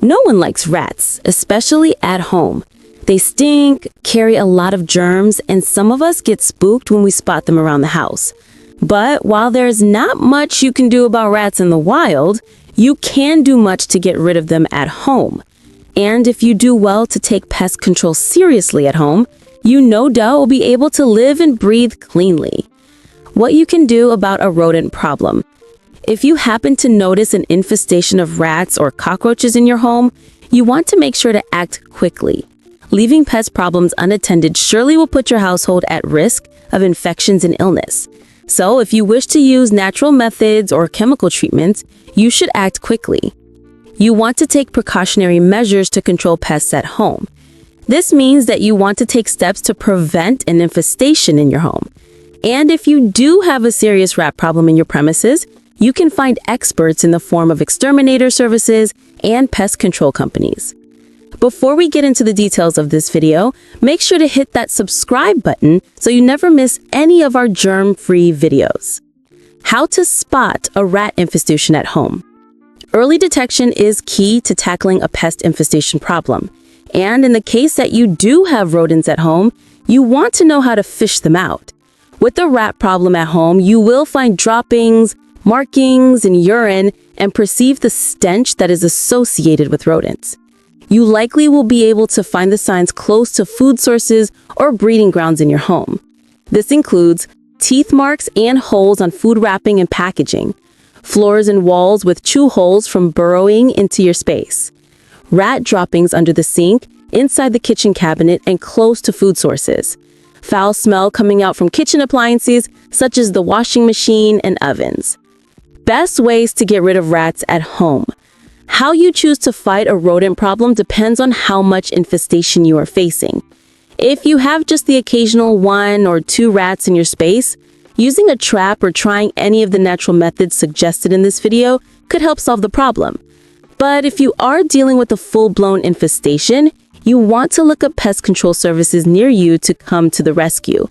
No one likes rats, especially at home. They stink, carry a lot of germs, and some of us get spooked when we spot them around the house. But while there's not much you can do about rats in the wild, you can do much to get rid of them at home. And if you do well to take pest control seriously at home, you no doubt will be able to live and breathe cleanly. What you can do about a rodent problem. If you happen to notice an infestation of rats or cockroaches in your home, you want to make sure to act quickly. Leaving pest problems unattended surely will put your household at risk of infections and illness. So if you wish to use natural methods or chemical treatments, you should act quickly. You want to take precautionary measures to control pests at home. This means that you want to take steps to prevent an infestation in your home. And if you do have a serious rat problem in your premises, you can find experts in the form of exterminator services and pest control companies. Before we get into the details of this video, make sure to hit that subscribe button so you never miss any of our germ-free videos. How to spot a rat infestation at home. Early detection is key to tackling a pest infestation problem. And in the case that you do have rodents at home, you want to know how to fish them out. With the rat problem at home, you will find droppings, markings, and urine, and perceive the stench that is associated with rodents. You likely will be able to find the signs close to food sources or breeding grounds in your home. This includes teeth marks and holes on food wrapping and packaging, floors and walls with chew holes from burrowing into your space, rat droppings under the sink, inside the kitchen cabinet, and close to food sources, foul smell coming out from kitchen appliances such as the washing machine and ovens. Best ways to get rid of rats at home. How you choose to fight a rodent problem depends on how much infestation you are facing. If you have just the occasional 1 or 2 rats in your space, using a trap or trying any of the natural methods suggested in this video could help solve the problem. But if you are dealing with a full-blown infestation, you want to look up pest control services near you to come to the rescue.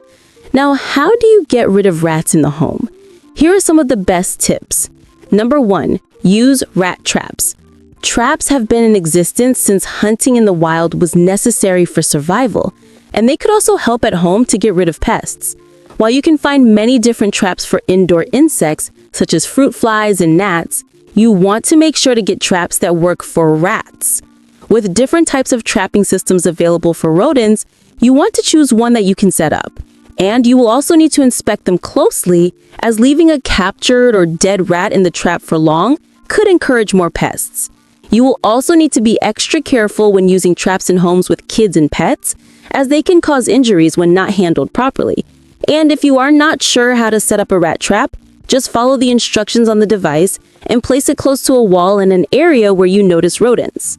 Now, how do you get rid of rats in the home? Here are some of the best tips. Number 1, use rat traps. Traps have been in existence since hunting in the wild was necessary for survival, and they could also help at home to get rid of pests. While you can find many different traps for indoor insects, such as fruit flies and gnats, you want to make sure to get traps that work for rats. With different types of trapping systems available for rodents, you want to choose one that you can set up. And you will also need to inspect them closely, as leaving a captured or dead rat in the trap for long could encourage more pests. You will also need to be extra careful when using traps in homes with kids and pets, as they can cause injuries when not handled properly. And if you are not sure how to set up a rat trap, just follow the instructions on the device and place it close to a wall in an area where you notice rodents.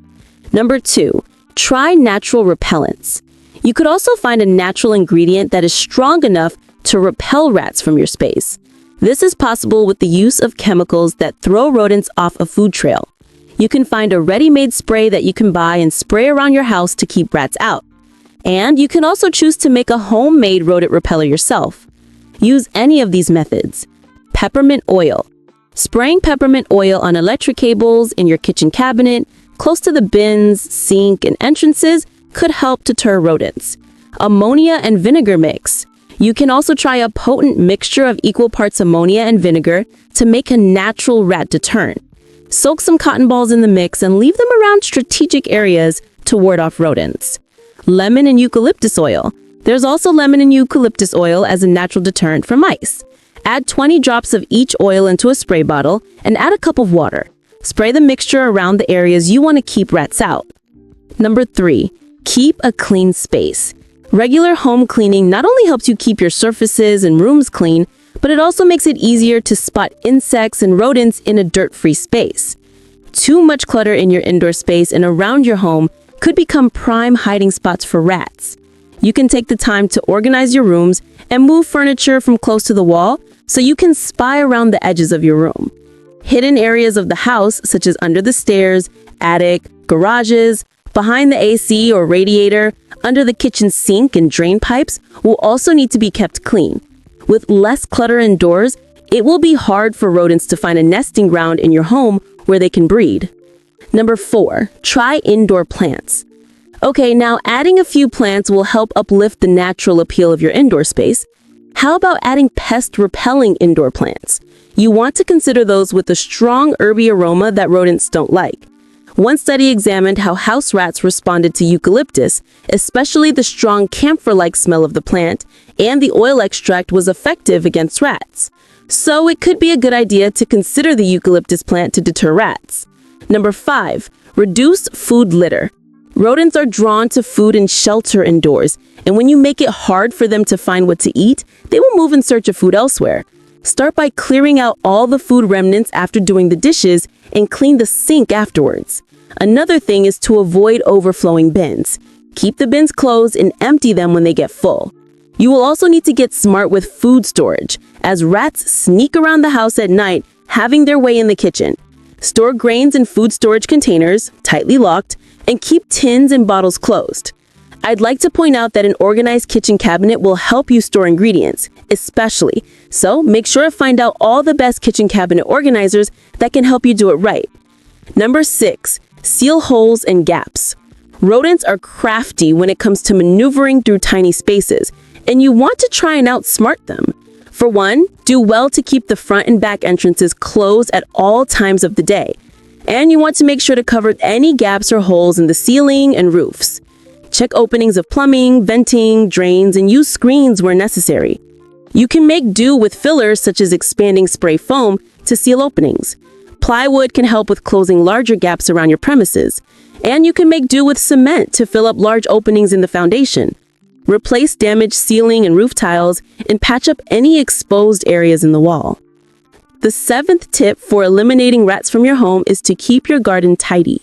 Number 2, try natural repellents. You could also find a natural ingredient that is strong enough to repel rats from your space. This is possible with the use of chemicals that throw rodents off a food trail. You can find a ready-made spray that you can buy and spray around your house to keep rats out. And you can also choose to make a homemade rodent repeller yourself. Use any of these methods. Peppermint oil. Spraying peppermint oil on electric cables, in your kitchen cabinet, close to the bins, sink, and entrances could help deter rodents. Ammonia and vinegar mix. You can also try a potent mixture of equal parts ammonia and vinegar to make a natural rat deterrent. Soak some cotton balls in the mix and leave them around strategic areas to ward off rodents. Lemon and eucalyptus oil. There's also lemon and eucalyptus oil as a natural deterrent for mice. Add 20 drops of each oil into a spray bottle and add a cup of water. Spray the mixture around the areas you want to keep rats out. Number 3, keep a clean space. Regular home cleaning not only helps you keep your surfaces and rooms clean, but it also makes it easier to spot insects and rodents in a dirt-free space. Too much clutter in your indoor space and around your home could become prime hiding spots for rats. You can take the time to organize your rooms and move furniture from close to the wall so you can spy around the edges of your room. Hidden areas of the house, such as under the stairs, attic, garages, behind the AC or radiator, under the kitchen sink and drain pipes, will also need to be kept clean. With less clutter indoors, it will be hard for rodents to find a nesting ground in your home where they can breed. Number 4, try indoor plants. Okay, now adding a few plants will help uplift the natural appeal of your indoor space. How about adding pest-repelling indoor plants? You want to consider those with a strong herby aroma that rodents don't like. One study examined how house rats responded to eucalyptus, especially the strong camphor-like smell of the plant, and the oil extract was effective against rats. So it could be a good idea to consider the eucalyptus plant to deter rats. Number 5, reduce food litter. Rodents are drawn to food and shelter indoors, and when you make it hard for them to find what to eat, they will move in search of food elsewhere. Start by clearing out all the food remnants after doing the dishes and clean the sink afterwards. Another thing is to avoid overflowing bins. Keep the bins closed and empty them when they get full. You will also need to get smart with food storage, as rats sneak around the house at night, having their way in the kitchen. Store grains in food storage containers, tightly locked, and keep tins and bottles closed. I'd like to point out that an organized kitchen cabinet will help you store ingredients, especially. So make sure to find out all the best kitchen cabinet organizers that can help you do it right. Number 6, seal holes and gaps. Rodents are crafty when it comes to maneuvering through tiny spaces, and you want to try and outsmart them. For one, do well to keep the front and back entrances closed at all times of the day. And you want to make sure to cover any gaps or holes in the ceiling and roofs. Check openings of plumbing, venting, drains, and use screens where necessary. You can make do with fillers such as expanding spray foam to seal openings. Plywood can help with closing larger gaps around your premises. And you can make do with cement to fill up large openings in the foundation. Replace damaged ceiling and roof tiles and patch up any exposed areas in the wall. The 7th tip for eliminating rats from your home is to keep your garden tidy.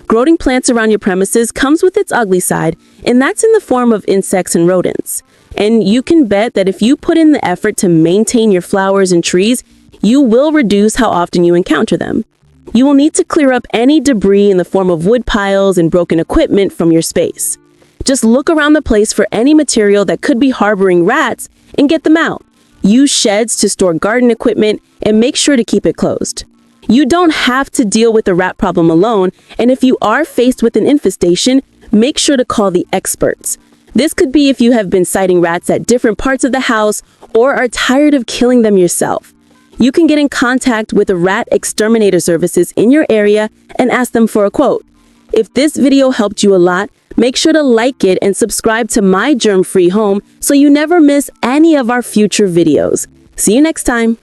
Growing plants around your premises comes with its ugly side, and that's in the form of insects and rodents. And you can bet that if you put in the effort to maintain your flowers and trees, you will reduce how often you encounter them. You will need to clear up any debris in the form of wood piles and broken equipment from your space. Just look around the place for any material that could be harboring rats and get them out. Use sheds to store garden equipment and make sure to keep it closed. You don't have to deal with the rat problem alone, and if you are faced with an infestation, make sure to call the experts. This could be if you have been sighting rats at different parts of the house or are tired of killing them yourself. You can get in contact with the rat exterminator services in your area and ask them for a quote. If this video helped you a lot, make sure to like it and subscribe to my germ-free home so you never miss any of our future videos. See you next time.